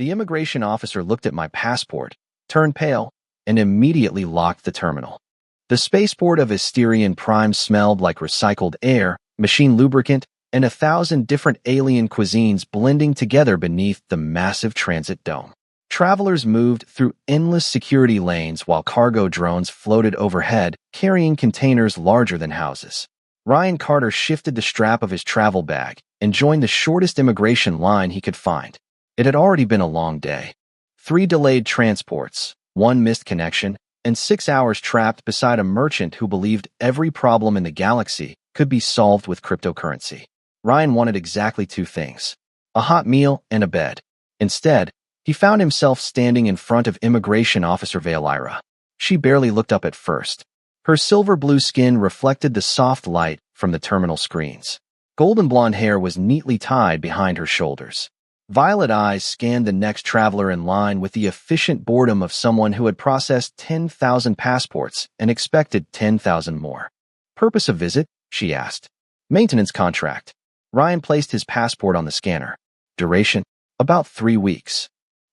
The immigration officer looked at my passport, turned pale, and immediately locked the terminal. The spaceport of Asterion Prime smelled like recycled air, machine lubricant, and 1,000 different alien cuisines blending together beneath the massive transit dome. Travelers moved through endless security lanes while cargo drones floated overhead, carrying containers larger than houses. Ryan Carter shifted the strap of his travel bag and joined the shortest immigration line he could find. It had already been a long day. 3 delayed transports, 1 missed connection, and 6 hours trapped beside a merchant who believed every problem in the galaxy could be solved with cryptocurrency. Ryan wanted exactly 2 things: a hot meal and a bed. Instead, he found himself standing in front of Immigration Officer Veilira. She barely looked up at first. Her silver-blue skin reflected the soft light from the terminal screens. Golden blonde hair was neatly tied behind her shoulders. Violet eyes scanned the next traveler in line with the efficient boredom of someone who had processed 10,000 passports and expected 10,000 more. Purpose of visit? She asked. Maintenance contract. Ryan placed his passport on the scanner. Duration? About 3 weeks.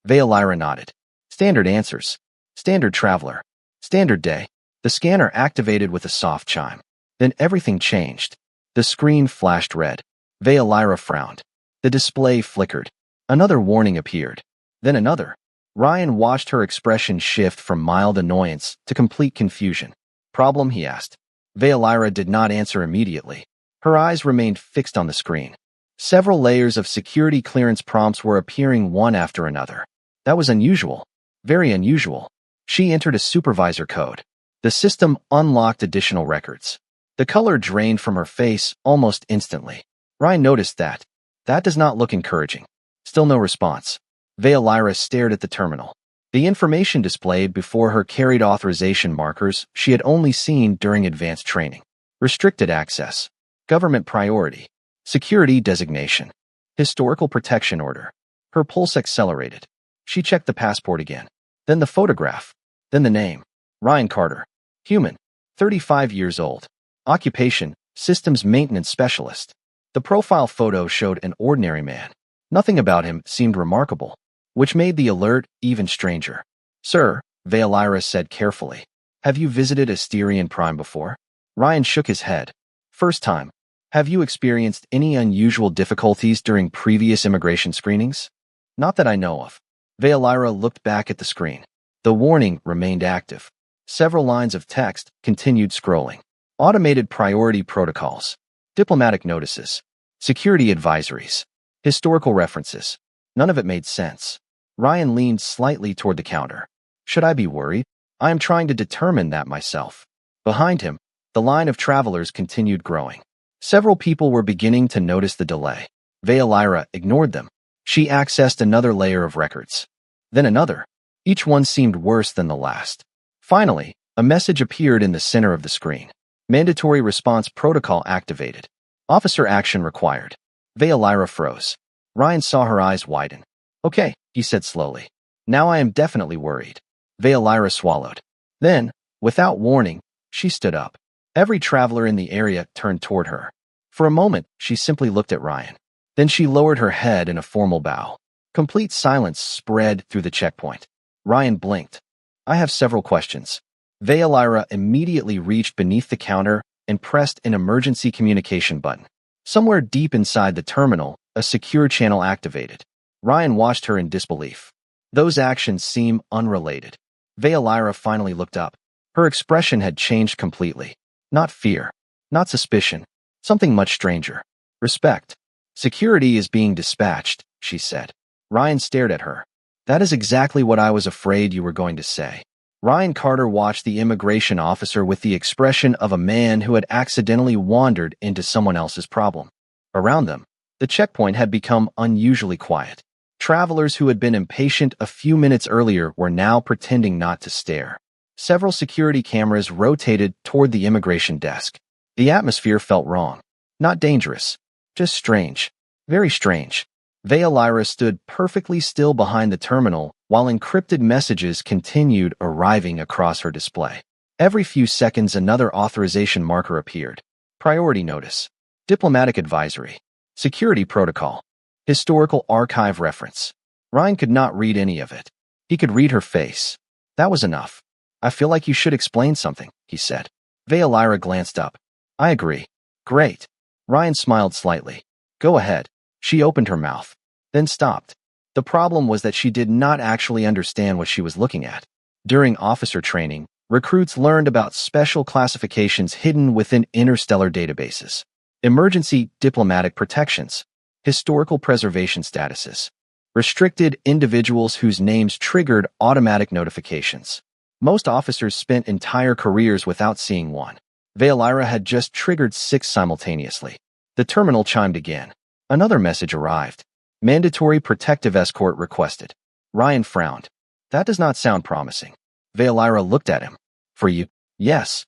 Veilira nodded. Standard answers. Standard traveler. Standard day. The scanner activated with a soft chime. Then everything changed. The screen flashed red. Veilira frowned. The display flickered. Another warning appeared. Then another. Ryan watched her expression shift from mild annoyance to complete confusion. Problem? He asked. Veilira did not answer immediately. Her eyes remained fixed on the screen. Several layers of security clearance prompts were appearing one after another. That was unusual. Very unusual. She entered a supervisor code. The system unlocked additional records. The color drained from her face almost instantly. Ryan noticed that. That does not look encouraging. Still no response. Veilira stared at the terminal. The information displayed before her carried authorization markers she had only seen during advanced training. Restricted access. Government priority. Security designation. Historical protection order. Her pulse accelerated. She checked the passport again. Then the photograph. Then the name. Ryan Carter. Human. 35 years old. Occupation, systems maintenance specialist. The profile photo showed an ordinary man. Nothing about him seemed remarkable, which made the alert even stranger. Sir, Veilira said carefully, have you visited Asterion Prime before? Ryan shook his head. First time. Have you experienced any unusual difficulties during previous immigration screenings? Not that I know of. Veilira looked back at the screen. The warning remained active. Several lines of text continued scrolling. Automated priority protocols. Diplomatic notices. Security advisories. Historical references. None of it made sense. Ryan leaned slightly toward the counter. Should I be worried? I am trying to determine that myself. Behind him, the line of travelers continued growing. Several people were beginning to notice the delay. Veilira ignored them. She accessed another layer of records. Then another. Each one seemed worse than the last. Finally, a message appeared in the center of the screen. Mandatory response protocol activated. Officer action required. Veilira froze. Ryan saw her eyes widen. Okay, he said slowly. Now I am definitely worried. Veilira swallowed. Then, without warning, she stood up. Every traveler in the area turned toward her. For a moment, she simply looked at Ryan. Then she lowered her head in a formal bow. Complete silence spread through the checkpoint. Ryan blinked. I have several questions. Veilira immediately reached beneath the counter and pressed an emergency communication button. Somewhere deep inside the terminal, a secure channel activated. Ryan watched her in disbelief. Those actions seem unrelated. Veilira finally looked up. Her expression had changed completely. Not fear. Not suspicion. Something much stranger. Respect. Security is being dispatched, she said. Ryan stared at her. That is exactly what I was afraid you were going to say. Ryan Carter watched the immigration officer with the expression of a man who had accidentally wandered into someone else's problem. Around them, the checkpoint had become unusually quiet. Travelers who had been impatient a few minutes earlier were now pretending not to stare. Several security cameras rotated toward the immigration desk. The atmosphere felt wrong. Not dangerous. Just strange. Very strange. Veilira stood perfectly still behind the terminal while encrypted messages continued arriving across her display. Every few seconds another authorization marker appeared. Priority notice. Diplomatic advisory. Security protocol. Historical archive reference. Ryan could not read any of it. He could read her face. That was enough. I feel like you should explain something, he said. Veolyra glanced up. I agree. Great. Ryan smiled slightly. Go ahead. She opened her mouth, then stopped. The problem was that she did not actually understand what she was looking at. During officer training, recruits learned about special classifications hidden within interstellar databases. Emergency diplomatic protections, historical preservation statuses, restricted individuals whose names triggered automatic notifications. Most officers spent entire careers without seeing one. Veolyra had just triggered 6 simultaneously. The terminal chimed again. Another message arrived. Mandatory protective escort requested. Ryan frowned. That does not sound promising. Veolyra looked at him. For you? Yes.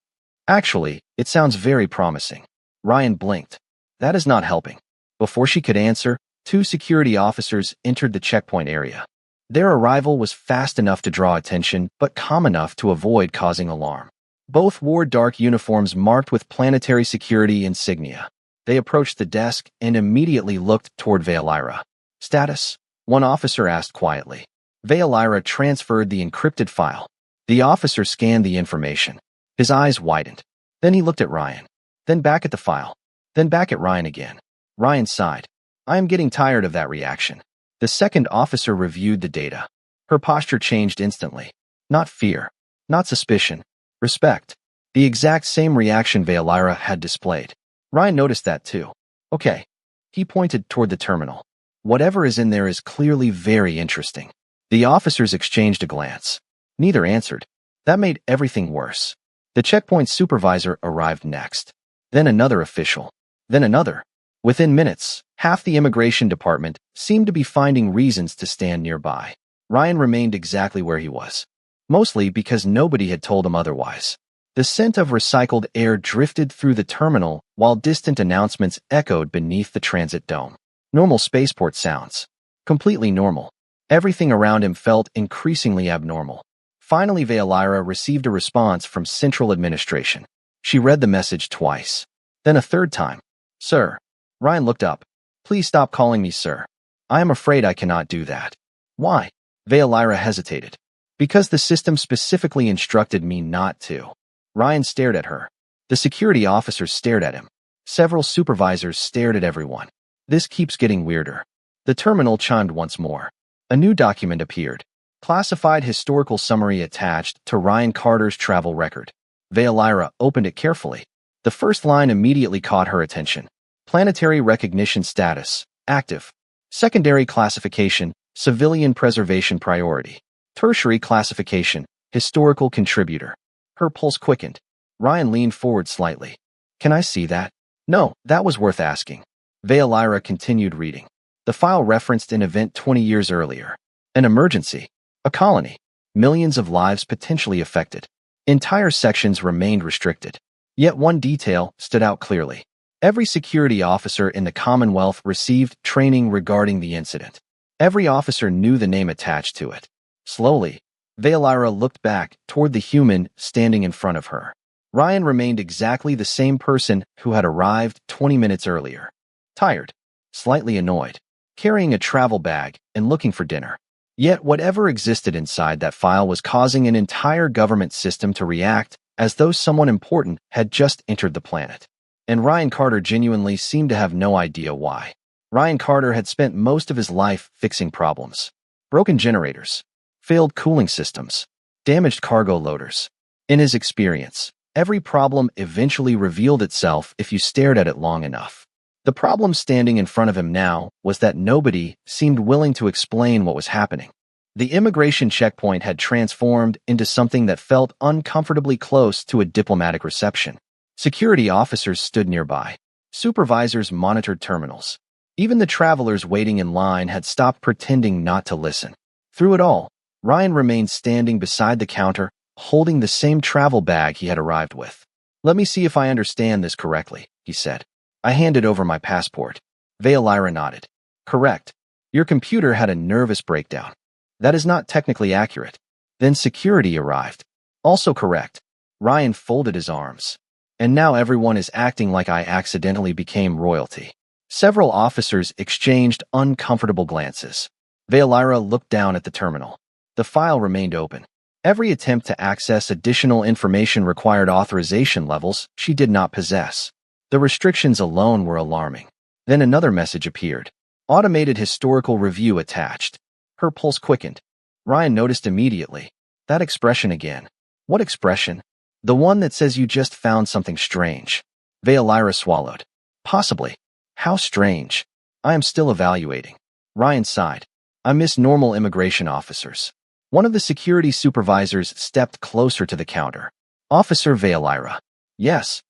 Actually, it sounds very promising. Ryan blinked. That is not helping. Before she could answer, 2 security officers entered the checkpoint area. Their arrival was fast enough to draw attention, but calm enough to avoid causing alarm. Both wore dark uniforms marked with planetary security insignia. They approached the desk and immediately looked toward Veolyra. Status? One officer asked quietly. Veolyra transferred the encrypted file. The officer scanned the information. His eyes widened. Then he looked at Ryan. Then back at the file. Then back at Ryan again. Ryan sighed. I am getting tired of that reaction. The second officer reviewed the data. Her posture changed instantly. Not fear. Not suspicion. Respect. The exact same reaction Veolyra had displayed. Ryan noticed that too. Okay. He pointed toward the terminal. Whatever is in there is clearly very interesting. The officers exchanged a glance. Neither answered. That made everything worse. The checkpoint supervisor arrived next. Then another official. Then another. Within minutes, half the immigration department seemed to be finding reasons to stand nearby. Ryan remained exactly where he was, mostly because nobody had told him otherwise. The scent of recycled air drifted through the terminal while distant announcements echoed beneath the transit dome. Normal spaceport sounds. Completely normal. Everything around him felt increasingly abnormal. Finally, Veolyra received a response from Central Administration. She read the message twice. Then a third time. Sir. Ryan looked up. Please stop calling me sir. I am afraid I cannot do that. Why? Veolyra hesitated. Because the system specifically instructed me not to. Ryan stared at her. The security officers stared at him. Several supervisors stared at everyone. This keeps getting weirder. The terminal chimed once more. A new document appeared. Classified historical summary attached to Ryan Carter's travel record. Veolyra opened it carefully. The first line immediately caught her attention. Planetary recognition status, active. Secondary classification, civilian preservation priority. Tertiary classification, historical contributor. Her pulse quickened. Ryan leaned forward slightly. Can I see that? No, that was worth asking. Veolyra continued reading. The file referenced an event 20 years earlier. An emergency. A colony. Millions of lives potentially affected. Entire sections remained restricted. Yet one detail stood out clearly. Every security officer in the Commonwealth received training regarding the incident. Every officer knew the name attached to it. Slowly, Veolyra looked back toward the human standing in front of her. Ryan remained exactly the same person who had arrived 20 minutes earlier. Tired, slightly annoyed, carrying a travel bag and looking for dinner. Yet whatever existed inside that file was causing an entire government system to react as though someone important had just entered the planet. And Ryan Carter genuinely seemed to have no idea why. Ryan Carter had spent most of his life fixing problems. Broken generators, failed cooling systems, damaged cargo loaders. In his experience, every problem eventually revealed itself if you stared at it long enough. The problem standing in front of him now was that nobody seemed willing to explain what was happening. The immigration checkpoint had transformed into something that felt uncomfortably close to a diplomatic reception. Security officers stood nearby. Supervisors monitored terminals. Even the travelers waiting in line had stopped pretending not to listen. Through it all, Ryan remained standing beside the counter, holding the same travel bag he had arrived with. Let me see if I understand this correctly, he said. I handed over my passport. Veolyra nodded. Correct. Your computer had a nervous breakdown. That is not technically accurate. Then security arrived. Also correct. Ryan folded his arms. And now everyone is acting like I accidentally became royalty. Several officers exchanged uncomfortable glances. Veolyra looked down at the terminal. The file remained open. Every attempt to access additional information required authorization levels she did not possess. The restrictions alone were alarming. Then another message appeared. Automated historical review attached. Her pulse quickened. Ryan noticed immediately. That expression again. What expression? The one that says you just found something strange. Veolyra swallowed. Possibly. How strange? I am still evaluating. Ryan sighed. I miss normal immigration officers. One of the security supervisors stepped closer to the counter. Officer Veolyra. Yes.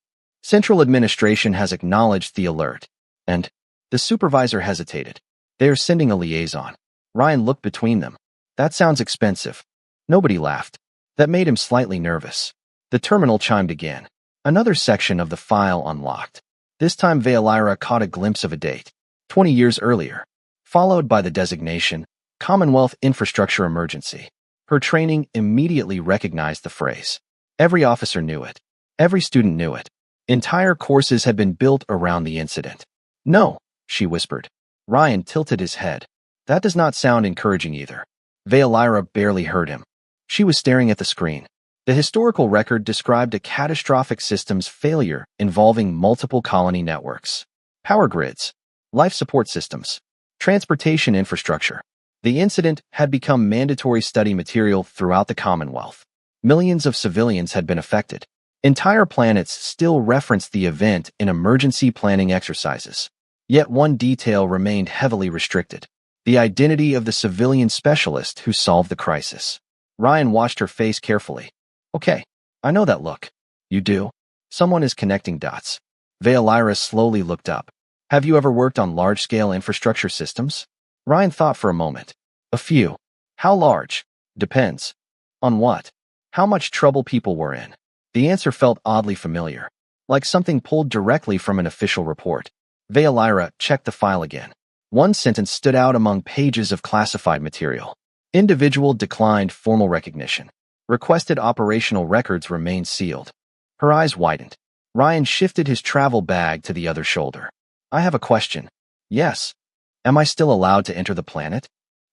Central Administration has acknowledged the alert. And the supervisor hesitated. They are sending a liaison. Ryan looked between them. That sounds expensive. Nobody laughed. That made him slightly nervous. The terminal chimed again. Another section of the file unlocked. This time Veolyra caught a glimpse of a date. 20 years earlier. Followed by the designation, Commonwealth Infrastructure Emergency. Her training immediately recognized the phrase. Every officer knew it. Every student knew it. Entire courses had been built around the incident. No, she whispered. Ryan tilted his head. That does not sound encouraging either. Veolyra barely heard him. She was staring at the screen. The historical record described a catastrophic systems failure involving multiple colony networks, power grids, life support systems, transportation infrastructure. The incident had become mandatory study material throughout the Commonwealth. Millions of civilians had been affected. Entire planets still referenced the event in emergency planning exercises. Yet one detail remained heavily restricted. The identity of the civilian specialist who solved the crisis. Ryan watched her face carefully. Okay, I know that look. You do? Someone is connecting dots. Veolyra slowly looked up. Have you ever worked on large-scale infrastructure systems? Ryan thought for a moment. A few. How large? Depends. On what? How much trouble people were in. The answer felt oddly familiar, like something pulled directly from an official report. Veolyra checked the file again. One sentence stood out among pages of classified material. Individual declined formal recognition. Requested operational records remained sealed. Her eyes widened. Ryan shifted his travel bag to the other shoulder. I have a question. Yes. Am I still allowed to enter the planet?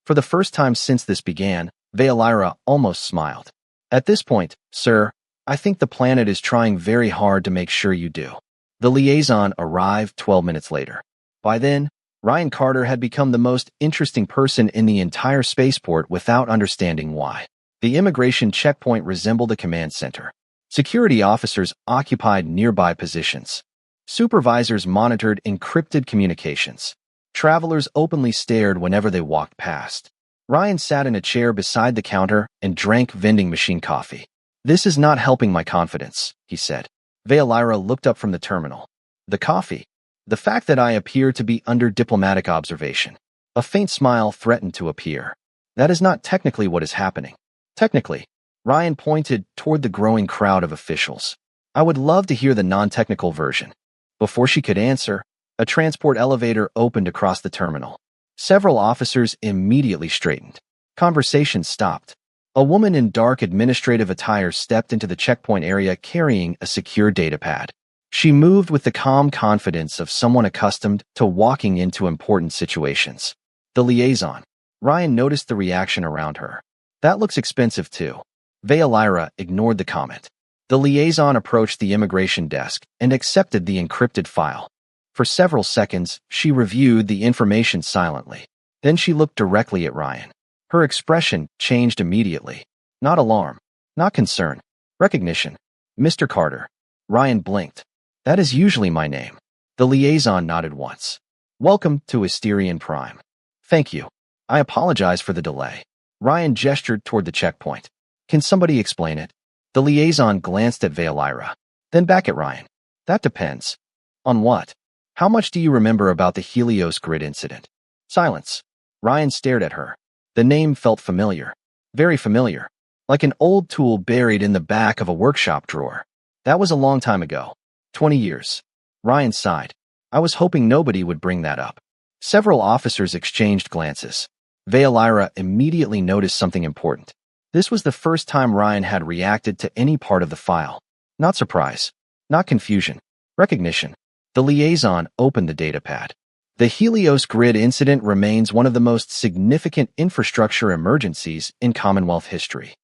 For the first time since this began, Veolyra almost smiled. At this point, sir, I think the planet is trying very hard to make sure you do. The liaison arrived 12 minutes later. By then, Ryan Carter had become the most interesting person in the entire spaceport without understanding why. The immigration checkpoint resembled a command center. Security officers occupied nearby positions. Supervisors monitored encrypted communications. Travelers openly stared whenever they walked past. Ryan sat in a chair beside the counter and drank vending machine coffee. This is not helping my confidence, he said. Veolyra looked up from the terminal. The coffee. The fact that I appear to be under diplomatic observation. A faint smile threatened to appear. That is not technically what is happening. Technically, Ryan pointed toward the growing crowd of officials. I would love to hear the non-technical version. Before she could answer, a transport elevator opened across the terminal. Several officers immediately straightened. Conversation stopped. A woman in dark administrative attire stepped into the checkpoint area carrying a secure datapad. She moved with the calm confidence of someone accustomed to walking into important situations. The liaison. Ryan noticed the reaction around her. That looks expensive too. Veolyra ignored the comment. The liaison approached the immigration desk and accepted the encrypted file. For several seconds, she reviewed the information silently. Then she looked directly at Ryan. Her expression changed immediately. Not alarm. Not concern. Recognition. Mr. Carter. Ryan blinked. That is usually my name. The liaison nodded once. Welcome to Asterion Prime. Thank you. I apologize for the delay. Ryan gestured toward the checkpoint. Can somebody explain it? The liaison glanced at Veolyra, then back at Ryan. That depends. On what? How much do you remember about the Helios grid incident? Silence. Ryan stared at her. The name felt familiar. Very familiar. Like an old tool buried in the back of a workshop drawer. That was a long time ago. 20 years. Ryan sighed. I was hoping nobody would bring that up. Several officers exchanged glances. Veolyra immediately noticed something important. This was the first time Ryan had reacted to any part of the file. Not surprise. Not confusion. Recognition. The liaison opened the datapad. The Helios grid incident remains one of the most significant infrastructure emergencies in Commonwealth history.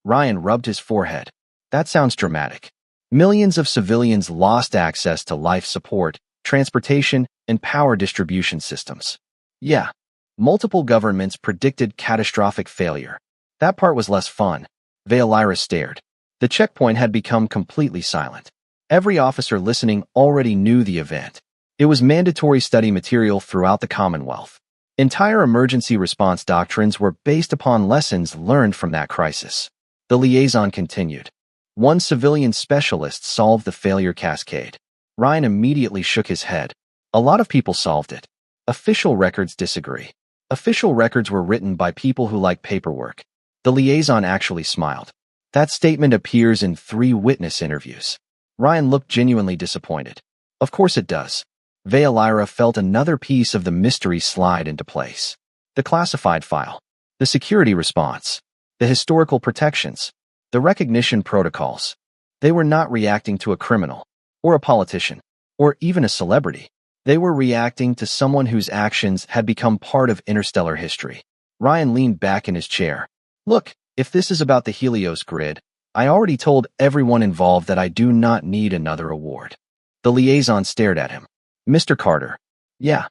Ryan rubbed his forehead. That sounds dramatic. Millions of civilians lost access to life support, transportation, and power distribution systems. Yeah, multiple governments predicted catastrophic failure. That part was less fun. Veolyra stared. The checkpoint had become completely silent. Every officer listening already knew the event. It was mandatory study material throughout the Commonwealth. Entire emergency response doctrines were based upon lessons learned from that crisis. The liaison continued. One civilian specialist solved the failure cascade. Ryan immediately shook his head. A lot of people solved it. Official records disagree. Official records were written by people who like paperwork. The liaison actually smiled. That statement appears in 3 witness interviews. Ryan looked genuinely disappointed. Of course it does. Veolyra felt another piece of the mystery slide into place. The classified file, the security response, the historical protections, the recognition protocols. They were not reacting to a criminal, or a politician, or even a celebrity. They were reacting to someone whose actions had become part of interstellar history. Ryan leaned back in his chair. Look, if this is about the Helios grid, I already told everyone involved that I do not need another award. The liaison stared at him. Mr. Carter. Yeah.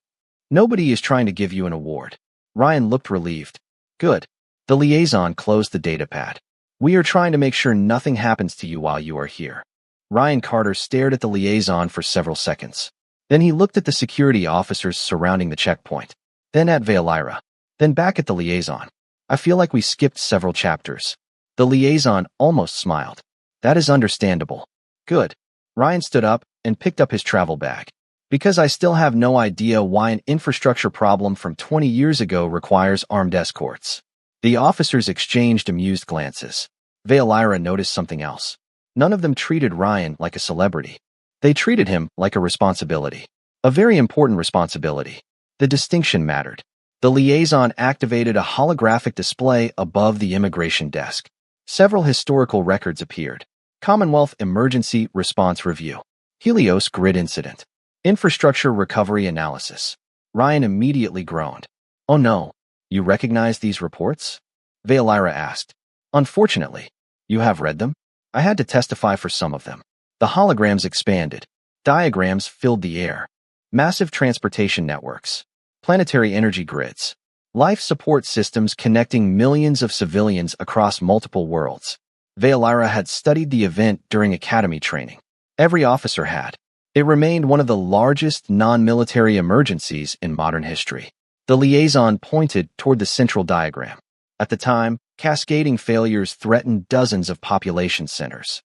Nobody is trying to give you an award. Ryan looked relieved. Good. The liaison closed the datapad. We are trying to make sure nothing happens to you while you are here. Ryan Carter stared at the liaison for several seconds. Then he looked at the security officers surrounding the checkpoint. Then at Veolyra. Then back at the liaison. I feel like we skipped several chapters. The liaison almost smiled. That is understandable. Good. Ryan stood up and picked up his travel bag. Because I still have no idea why an infrastructure problem from 20 years ago requires armed escorts. The officers exchanged amused glances. Veolyra noticed something else. None of them treated Ryan like a celebrity. They treated him like a responsibility. A very important responsibility. The distinction mattered. The liaison activated a holographic display above the immigration desk. Several historical records appeared. Commonwealth Emergency Response Review. Helios Grid Incident. Infrastructure Recovery Analysis. Ryan immediately groaned. Oh no, you recognize these reports? Veolyra asked. Unfortunately. You have read them? I had to testify for some of them. The holograms expanded. Diagrams filled the air. Massive transportation networks. Planetary energy grids. Life support systems connecting millions of civilians across multiple worlds. Veolyra had studied the event during academy training. Every officer had. It remained one of the largest non-military emergencies in modern history. The liaison pointed toward the central diagram. At the time, cascading failures threatened dozens of population centers.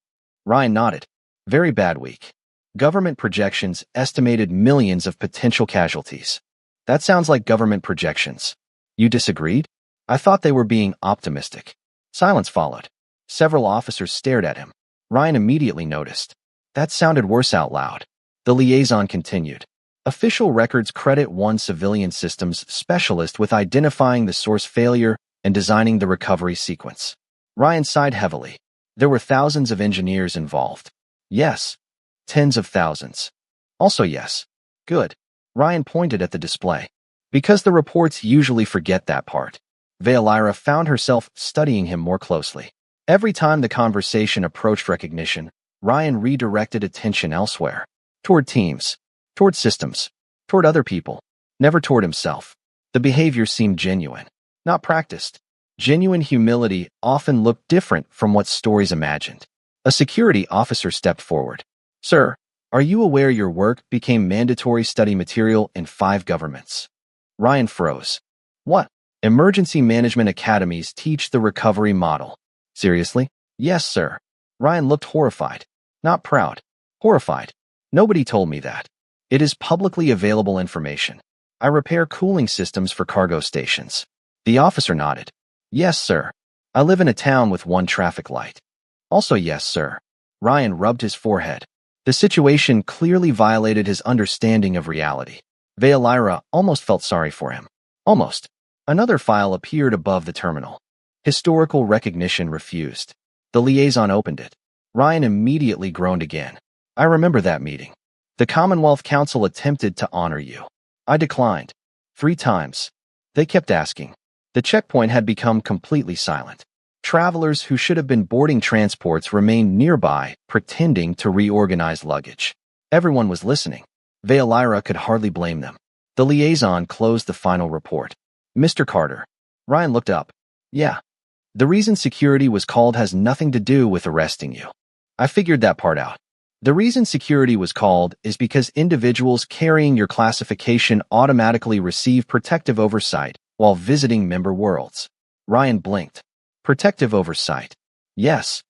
Ryan nodded. Very bad week. Government projections estimated millions of potential casualties. That sounds like government projections. You disagreed? I thought they were being optimistic. Silence followed. Several officers stared at him. Ryan immediately noticed. That sounded worse out loud. The liaison continued. Official records credit one civilian systems specialist with identifying the source failure and designing the recovery sequence. Ryan sighed heavily. There were thousands of engineers involved. Yes. Tens of thousands. Also yes. Good. Ryan pointed at the display. Because the reports usually forget that part. Veolyra found herself studying him more closely. Every time the conversation approached recognition, Ryan redirected attention elsewhere. Toward teams, toward systems, toward other people, never toward himself. The behavior seemed genuine, not practiced. Genuine humility often looked different from what stories imagined. A security officer stepped forward. Sir, are you aware your work became mandatory study material in 5 governments? Ryan froze. What? Emergency management academies teach the recovery model. Seriously? Yes, sir. Ryan looked horrified. Not proud. Horrified. Nobody told me that. It is publicly available information. I repair cooling systems for cargo stations. The officer nodded. Yes, sir. I live in a town with 1 traffic light. Also yes, sir. Ryan rubbed his forehead. The situation clearly violated his understanding of reality. Veolyra almost felt sorry for him. Almost. Another file appeared above the terminal. Historical recognition refused. The liaison opened it. Ryan immediately groaned again. I remember that meeting. The Commonwealth Council attempted to honor you. I declined. 3 times. They kept asking. The checkpoint had become completely silent. Travelers who should have been boarding transports remained nearby, pretending to reorganize luggage. Everyone was listening. Veolaira could hardly blame them. The liaison closed the final report. Mr. Carter. Ryan looked up. Yeah. The reason security was called has nothing to do with arresting you. I figured that part out. The reason security was called is because individuals carrying your classification automatically receive protective oversight while visiting member worlds. Ryan blinked. Protective oversight. Yes.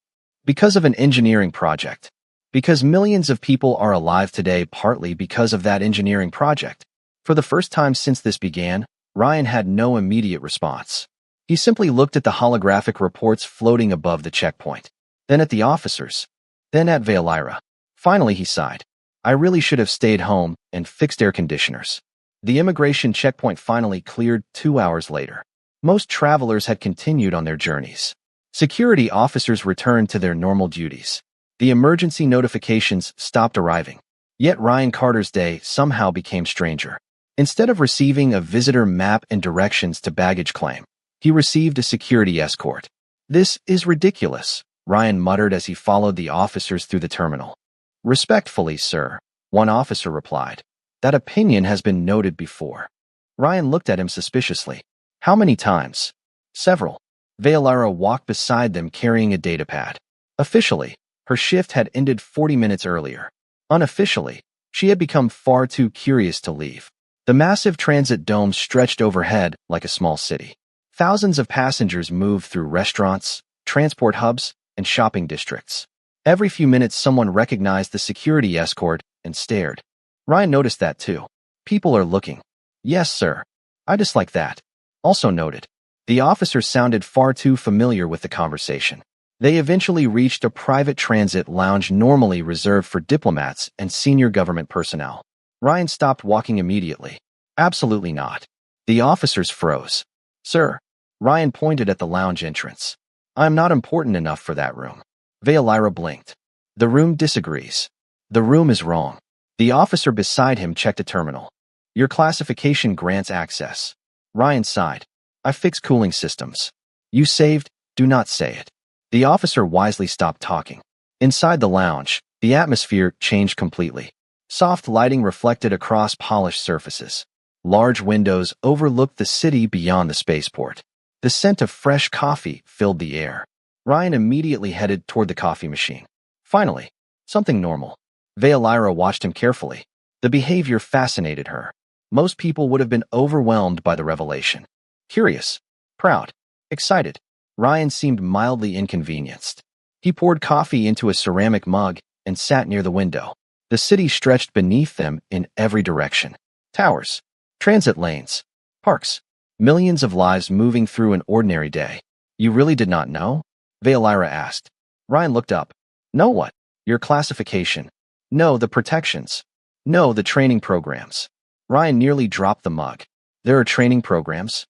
Because of an engineering project. Because millions of people are alive today partly because of that engineering project. For the first time since this began, Ryan had no immediate response. He simply looked at the holographic reports floating above the checkpoint, then at the officers, then at Veolaira. Finally, he sighed. I really should have stayed home and fixed air conditioners. The immigration checkpoint finally cleared 2 hours later. Most travelers had continued on their journeys. Security officers returned to their normal duties. The emergency notifications stopped arriving. Yet Ryan Carter's day somehow became stranger. Instead of receiving a visitor map and directions to baggage claim, he received a security escort. This is ridiculous, Ryan muttered as he followed the officers through the terminal. Respectfully, sir, one officer replied. That opinion has been noted before. Ryan looked at him suspiciously. How many times? Several. Veolaira walked beside them carrying a datapad. Officially, her shift had ended 40 minutes earlier. Unofficially, she had become far too curious to leave. The massive transit dome stretched overhead like a small city. Thousands of passengers moved through restaurants, transport hubs, and shopping districts. Every few minutes someone recognized the security escort and stared. Ryan noticed that too. People are looking. Yes, sir. I dislike that. Also noted. The officer sounded far too familiar with the conversation. They eventually reached a private transit lounge normally reserved for diplomats and senior government personnel. Ryan stopped walking immediately. Absolutely not. The officers froze. Sir. Ryan pointed at the lounge entrance. I'm not important enough for that room. Veolaira blinked. The room disagrees. The room is wrong. The officer beside him checked a terminal. Your classification grants access. Ryan sighed. I fixed cooling systems. You saved, do not say it. The officer wisely stopped talking. Inside the lounge, the atmosphere changed completely. Soft lighting reflected across polished surfaces. Large windows overlooked the city beyond the spaceport. The scent of fresh coffee filled the air. Ryan immediately headed toward the coffee machine. Finally, something normal. Veolaira watched him carefully. The behavior fascinated her. Most people would have been overwhelmed by the revelation. Curious, proud, excited. Ryan seemed mildly inconvenienced. He poured coffee into a ceramic mug and sat near the window. The city stretched beneath them in every direction. Towers, transit lanes, parks, millions of lives moving through an ordinary day. You really did not know? Veolaira asked. Ryan looked up. Know what? Your classification. No, the protections. No, the training programs. Ryan nearly dropped the mug. There are training programs?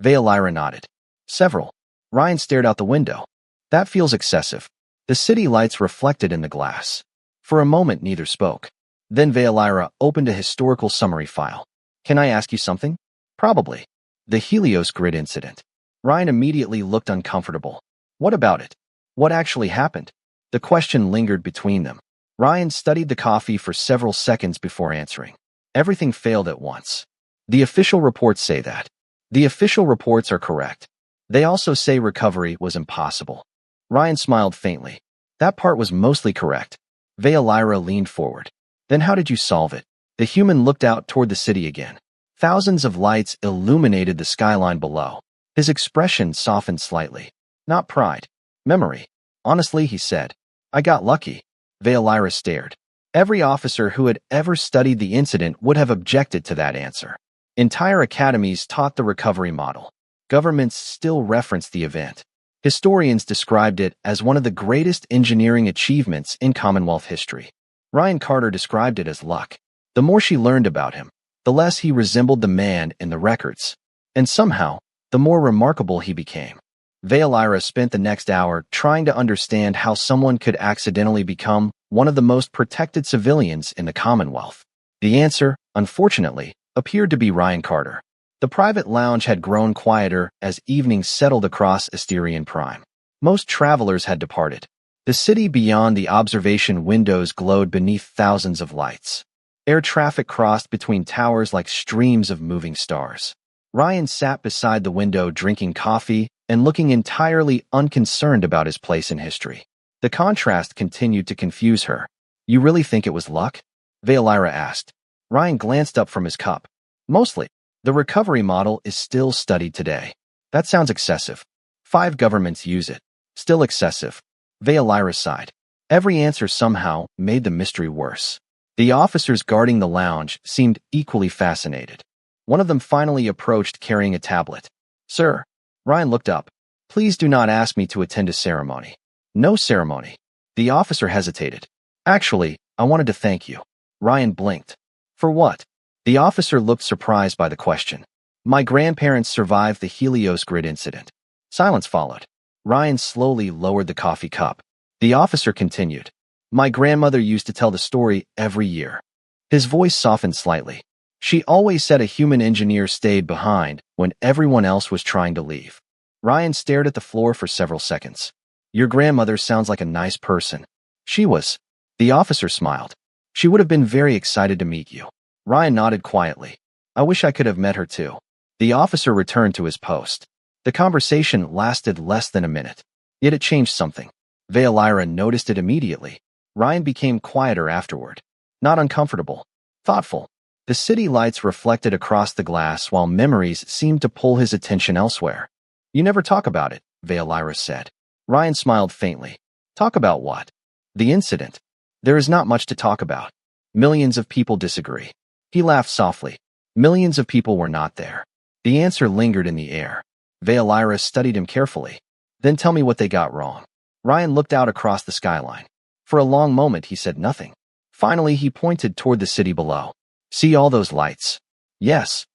Veolaira nodded. Several. Ryan stared out the window. That feels excessive. The city lights reflected in the glass. For a moment, neither spoke. Then Veolaira opened a historical summary file. Can I ask you something? Probably. The Helios grid incident. Ryan immediately looked uncomfortable. What about it? What actually happened? The question lingered between them. Ryan studied the coffee for several seconds before answering. Everything failed at once. The official reports say that. The official reports are correct. They also say recovery was impossible. Ryan smiled faintly. That part was mostly correct. Veolaira leaned forward. Then how did you solve it? The human looked out toward the city again. Thousands of lights illuminated the skyline below. His expression softened slightly. Not pride. Memory. Honestly, he said. I got lucky. Veolaira stared. Every officer who had ever studied the incident would have objected to that answer. Entire academies taught the recovery model. Governments still reference the event. Historians described it as one of the greatest engineering achievements in Commonwealth history. Ryan Carter described it as luck. The more she learned about him, the less he resembled the man in the records. And somehow, the more remarkable he became. Veolaira spent the next hour trying to understand how someone could accidentally become one of the most protected civilians in the Commonwealth. The answer, unfortunately, appeared to be Ryan Carter. The private lounge had grown quieter as evening settled across Asterion Prime. Most travelers had departed. The city beyond the observation windows glowed beneath thousands of lights. Air traffic crossed between towers like streams of moving stars. Ryan sat beside the window drinking coffee and looking entirely unconcerned about his place in history. The contrast continued to confuse her. "You really think it was luck?" Veilira asked. Ryan glanced up from his cup. "Mostly. The recovery model is still studied today." "That sounds excessive. 5 governments use it." "Still excessive." Veilira sighed. Every answer somehow made the mystery worse. The officers guarding the lounge seemed equally fascinated. One of them finally approached carrying a tablet. "Sir." Ryan looked up. "Please do not ask me to attend a ceremony." "No ceremony." The officer hesitated. "Actually, I wanted to thank you." Ryan blinked. "For what?" The officer looked surprised by the question. "My grandparents survived the Helios Grid incident." Silence followed. Ryan slowly lowered the coffee cup. The officer continued. "My grandmother used to tell the story every year." His voice softened slightly. "She always said a human engineer stayed behind when everyone else was trying to leave." Ryan stared at the floor for several seconds. "Your grandmother sounds like a nice person." "She was." The officer smiled. "She would have been very excited to meet you." Ryan nodded quietly. "I wish I could have met her too." The officer returned to his post. The conversation lasted less than a minute. Yet it changed something. Veilira noticed it immediately. Ryan became quieter afterward. Not uncomfortable. Thoughtful. The city lights reflected across the glass while memories seemed to pull his attention elsewhere. "You never talk about it," Veilira said. Ryan smiled faintly. "Talk about what?" "The incident." "There is not much to talk about. Millions of people disagree." He laughed softly. "Millions of people were not there." The answer lingered in the air. Veilira studied him carefully. "Then tell me what they got wrong." Ryan looked out across the skyline. For a long moment he said nothing. Finally he pointed toward the city below. "See all those lights?" "Yes."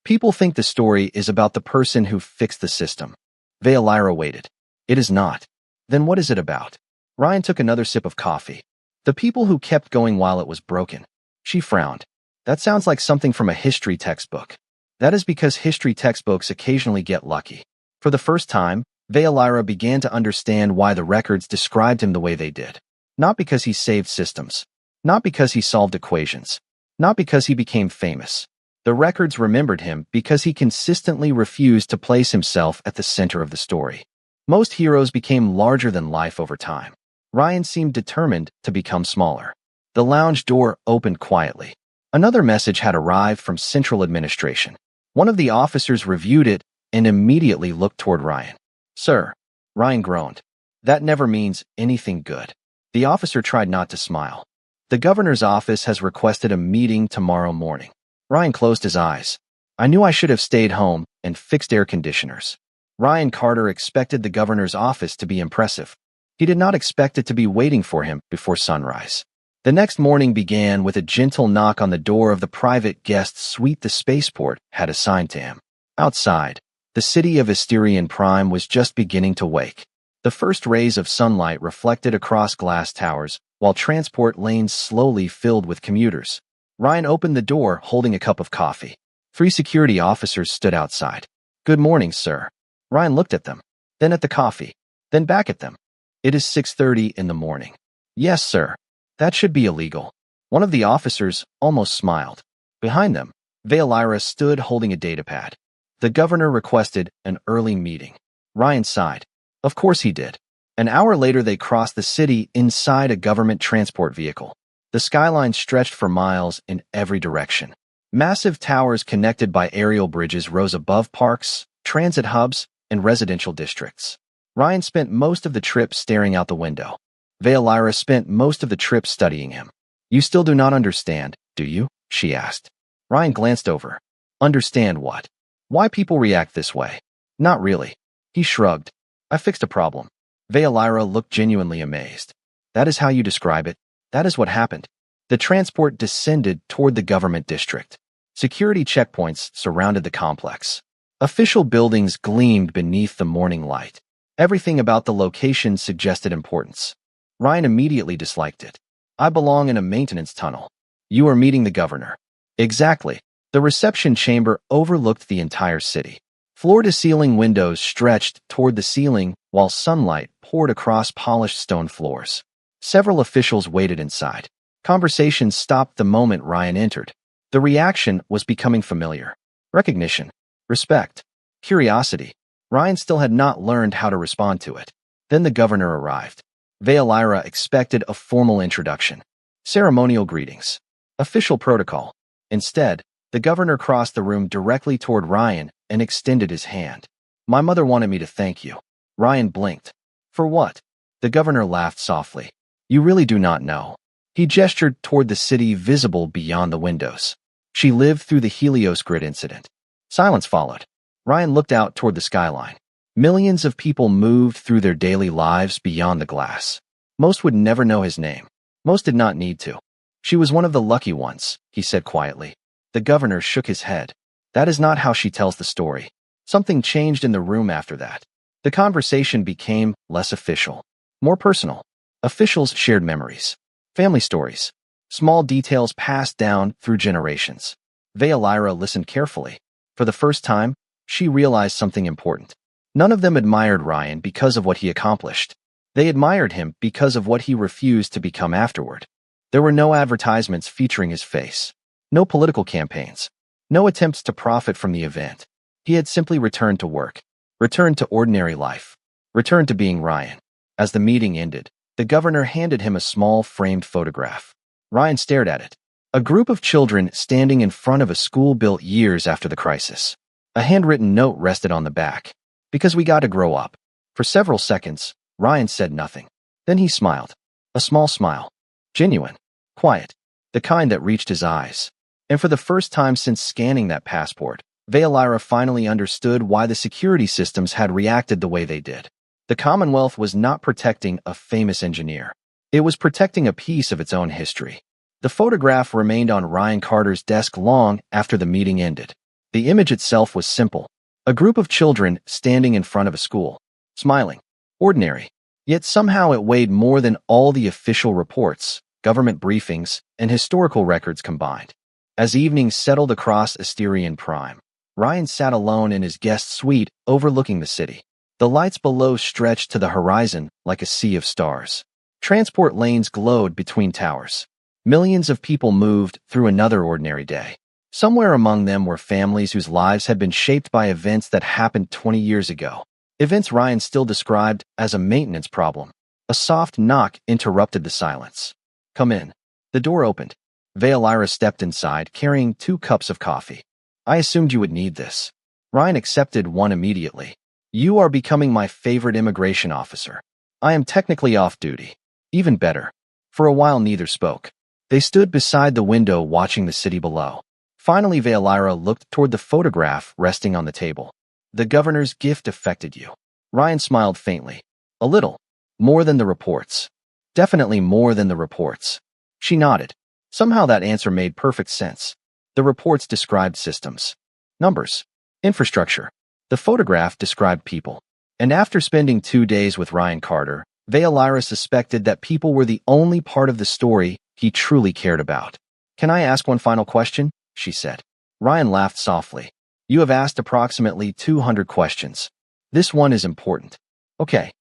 "People think the story is about the person who fixed the system." Veilira waited. "It is not." "Then what is it about?" Ryan took another sip of coffee. "The people who kept going while it was broken." She frowned. "That sounds like something from a history textbook." "That is because history textbooks occasionally get lucky." For the first time, Veilira began to understand why the records described him the way they did. Not because he saved systems. Not because he solved equations. Not because he became famous. The records remembered him because he consistently refused to place himself at the center of the story. Most heroes became larger than life over time. Ryan seemed determined to become smaller. The lounge door opened quietly. Another message had arrived from Central Administration. One of the officers reviewed it and immediately looked toward Ryan. "Sir." Ryan groaned. "That never means anything good." The officer tried not to smile. "The governor's office has requested a meeting tomorrow morning." Ryan closed his eyes. "I knew I should have stayed home and fixed air conditioners." Ryan Carter expected the governor's office to be impressive. He did not expect it to be waiting for him before sunrise. The next morning began with a gentle knock on the door of the private guest suite the spaceport had assigned to him. Outside, the city of Asterion Prime was just beginning to wake. The first rays of sunlight reflected across glass towers, while transport lanes slowly filled with commuters. Ryan opened the door holding a cup of coffee. 3 security officers stood outside. "Good morning, sir." Ryan looked at them, then at the coffee, then back at them. "It is 6:30 in the morning." "Yes, sir." "That should be illegal." One of the officers almost smiled. Behind them, Veilira stood holding a datapad. "The governor requested an early meeting." Ryan sighed. Of course he did. An hour later they crossed the city inside a government transport vehicle. The skyline stretched for miles in every direction. Massive towers connected by aerial bridges rose above parks, transit hubs, and residential districts. Ryan spent most of the trip staring out the window. Veilira spent most of the trip studying him. "You still do not understand, do you?" she asked. Ryan glanced over. "Understand what?" "Why people react this way?" "Not really." He shrugged. "I fixed a problem." Veilira looked genuinely amazed. "That is how you describe it?" "That is what happened." The transport descended toward the government district. Security checkpoints surrounded the complex. Official buildings gleamed beneath the morning light. Everything about the location suggested importance. Ryan immediately disliked it. "I belong in a maintenance tunnel." "You are meeting the governor." "Exactly." The reception chamber overlooked the entire city. Floor-to-ceiling windows stretched toward the ceiling while sunlight poured across polished stone floors. Several officials waited inside. Conversations stopped the moment Ryan entered. The reaction was becoming familiar. Recognition, respect, curiosity. Ryan still had not learned how to respond to it. Then the governor arrived. Veolyra expected a formal introduction. Ceremonial greetings. Official protocol. Instead, the governor crossed the room directly toward Ryan and extended his hand. My mother wanted me to thank you. Ryan blinked. For what? The governor laughed softly. You really do not know. He gestured toward the city visible beyond the windows. She lived through the Helios Grid incident. Silence followed. Ryan looked out toward the skyline. Millions of people moved through their daily lives beyond the glass. Most would never know his name. Most did not need to. She was one of the lucky ones, he said quietly. The governor shook his head. That is not how she tells the story. Something changed in the room after that. The conversation became less official, more personal. Officials shared memories, family stories, small details passed down through generations. Veolyra listened carefully. For the first time, she realized something important. None of them admired Ryan because of what he accomplished. They admired him because of what he refused to become afterward. There were no advertisements featuring his face, no political campaigns, no attempts to profit from the event. He had simply returned to work, returned to ordinary life, returned to being Ryan. As the meeting ended, the governor handed him a small framed photograph. Ryan stared at it. A group of children standing in front of a school built years after the crisis. A handwritten note rested on the back. Because we got to grow up. For several seconds, Ryan said nothing. Then he smiled. A small smile. Genuine. Quiet. The kind that reached his eyes. And for the first time since scanning that passport, Veolyra finally understood why the security systems had reacted the way they did. The Commonwealth was not protecting a famous engineer. It was protecting a piece of its own history. The photograph remained on Ryan Carter's desk long after the meeting ended. The image itself was simple. A group of children standing in front of a school, smiling. Ordinary. Yet somehow it weighed more than all the official reports, government briefings, and historical records combined. As evening settled across Asterion Prime, Ryan sat alone in his guest suite overlooking the city. The lights below stretched to the horizon like a sea of stars. Transport lanes glowed between towers. Millions of people moved through another ordinary day. Somewhere among them were families whose lives had been shaped by events that happened 20 years ago. Events Ryan still described as a maintenance problem. A soft knock interrupted the silence. Come in. The door opened. Veolyra stepped inside, carrying 2 cups of coffee. I assumed you would need this. Ryan accepted one immediately. You are becoming my favorite immigration officer. I am technically off duty. Even better. For a while neither spoke. They stood beside the window watching the city below. Finally, Veolyra looked toward the photograph resting on the table. The governor's gift affected you. Ryan smiled faintly. A little. More than the reports. Definitely more than the reports. She nodded. Somehow that answer made perfect sense. The reports described systems, numbers, infrastructure. The photograph described people. And after spending 2 days with Ryan Carter, Veolyra suspected that people were the only part of the story he truly cared about. Can I ask one final question? She said. Ryan laughed softly. You have asked approximately 200 questions. This one is important. Okay.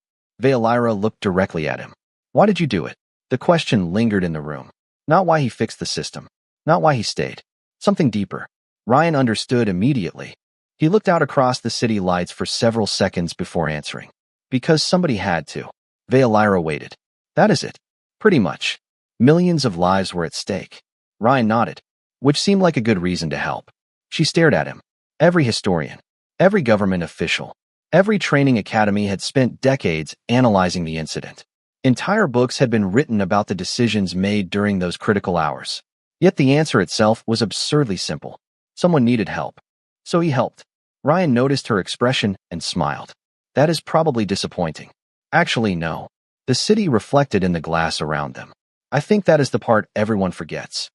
Veolyra looked directly at him. Why did you do it? The question lingered in the room. Not why he fixed the system. Not why he stayed. Something deeper. Ryan understood immediately. He looked out across the city lights for several seconds before answering. Because somebody had to. Veolyra waited. That is it. Pretty much. Millions of lives were at stake. Ryan nodded, which seemed like a good reason to help. She stared at him. Every historian, every government official, every training academy had spent decades analyzing the incident. Entire books had been written about the decisions made during those critical hours. Yet the answer itself was absurdly simple. Someone needed help. So he helped. Ryan noticed her expression and smiled. That is probably disappointing. Actually, no. The city reflected in the glass around them. I think that is the part everyone forgets.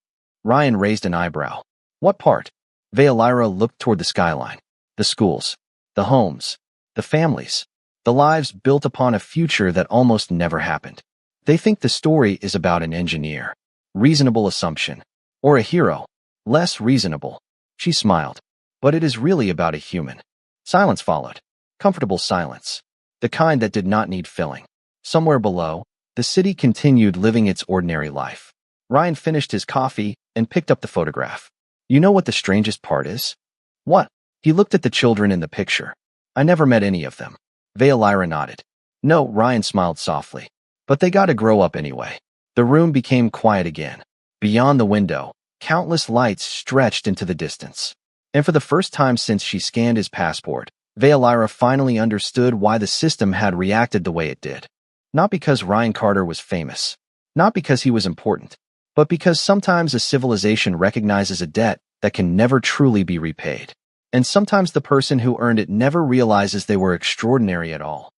Ryan raised an eyebrow. What part? Veolyra looked toward the skyline. The schools. The homes. The families. The lives built upon a future that almost never happened. They think the story is about an engineer. Reasonable assumption. Or a hero. Less reasonable. She smiled. But it is really about a human. Silence followed. Comfortable silence. The kind that did not need filling. Somewhere below, the city continued living its ordinary life. Ryan finished his coffee and picked up the photograph. You know what the strangest part is? What? He looked at the children in the picture. I never met any of them. Valeira nodded. No, Ryan smiled softly. But they gotta grow up anyway. The room became quiet again. Beyond the window, countless lights stretched into the distance. And for the first time since she scanned his passport, Valeira finally understood why the system had reacted the way it did. Not because Ryan Carter was famous. Not because he was important. But because sometimes a civilization recognizes a debt that can never truly be repaid. And sometimes the person who earned it never realizes they were extraordinary at all.